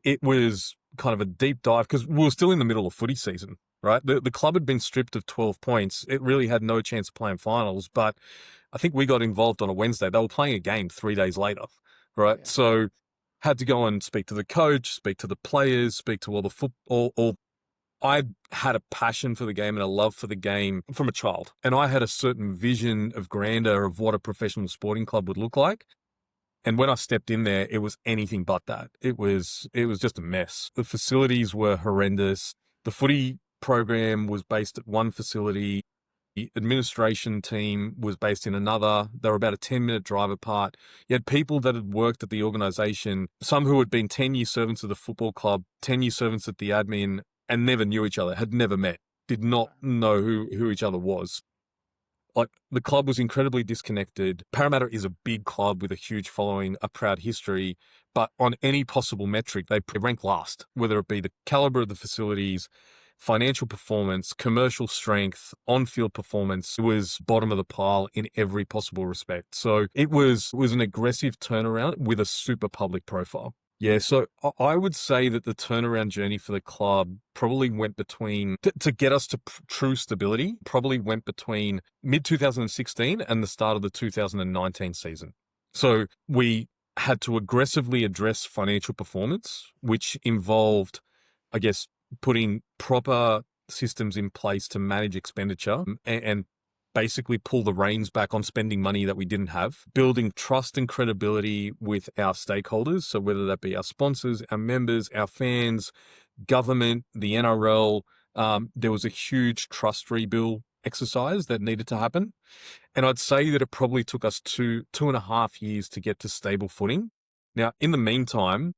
it was kind of a deep dive because we were still in the middle of footy season, right? The club had been stripped of 12 points. It really had no chance of playing finals, but I think we got involved on a Wednesday. They were playing a game 3 days later, right? Yeah. So had to go and speak to the coach, speak to the players, speak to all the football. All I had a passion for the game and a love for the game from a child, and I had a certain vision of grandeur of what a professional sporting club would look like. And when I stepped in there, it was anything but that. It was just a mess. The facilities were horrendous. The footy program was based at one facility. The administration team was based in another. They were about a 10-minute drive apart. You had people that had worked at the organisation, some who had been 10-year servants of the football club, 10-year servants at the admin, and never knew each other, had never met, did not know who each other was. Like, the club was incredibly disconnected. Parramatta is a big club with a huge following, a proud history, but on any possible metric, they rank last, whether it be the caliber of the facilities, financial performance, commercial strength, on-field performance. It was bottom of the pile in every possible respect. So it was an aggressive turnaround with a super public profile. Yeah, so I would say that the turnaround journey for the club probably went between, to get us to true stability, probably went between mid 2016 and the start of the 2019 season. So we had to aggressively address financial performance, which involved, I guess, putting proper systems in place to manage expenditure and basically pull the reins back on spending money that we didn't have, building trust and credibility with our stakeholders. So whether that be our sponsors, our members, our fans, government, the NRL, there was a huge trust rebuild exercise that needed to happen. And I'd say that it probably took us 2.5 years to get to stable footing. Now, in the meantime,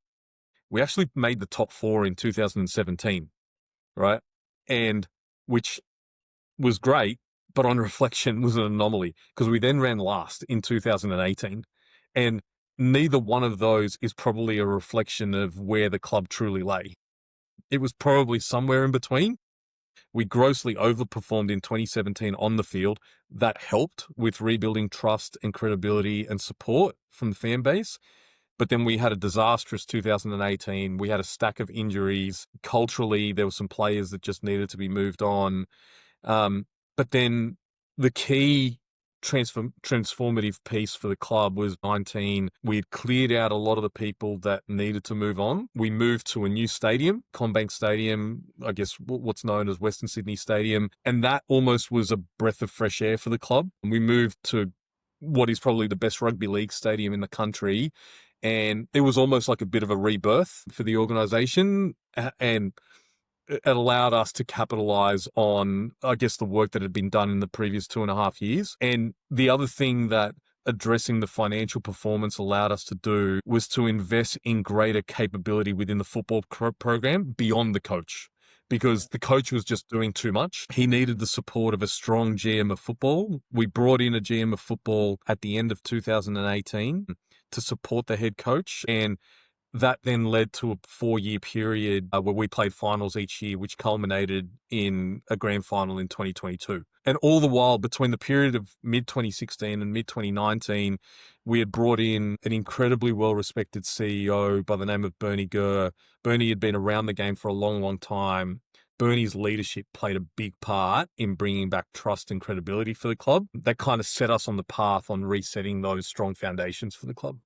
we actually made the top four in 2017, right? And which was great, but on reflection was an anomaly because we then ran last in 2018. And neither one of those is probably a reflection of where the club truly lay. It was probably somewhere in between. We grossly overperformed in 2017 on the field. That helped with rebuilding trust and credibility and support from the fan base. But then we had a disastrous 2018. We had a stack of injuries. Culturally, there were some players that just needed to be moved on. But then the key transformative piece for the club was 19. We had cleared out a lot of the people that needed to move on. We moved to a new stadium, CommBank Stadium, I guess what's known as Western Sydney Stadium. And that almost was a breath of fresh air for the club. We moved to what is probably the best rugby league stadium in the country. And it was almost like a bit of a rebirth for the organisation. And it allowed us to capitalize on, I guess, the work that had been done in the previous 2.5 years. And the other thing that addressing the financial performance allowed us to do was to invest in greater capability within the football program beyond the coach. Because the coach was just doing too much. He needed the support of a strong GM of football. We brought in a GM of football at the end of 2018 to support the head coach. And that then led to a 4-year period where we played finals each year, which culminated in a grand final in 2022. And all the while, between the period of mid-2016 and mid-2019, we had brought in an incredibly well-respected CEO by the name of Bernie Gurr. Bernie had been around the game for a long, long time. Bernie's leadership played a big part in bringing back trust and credibility for the club. That kind of set us on the path on resetting those strong foundations for the club.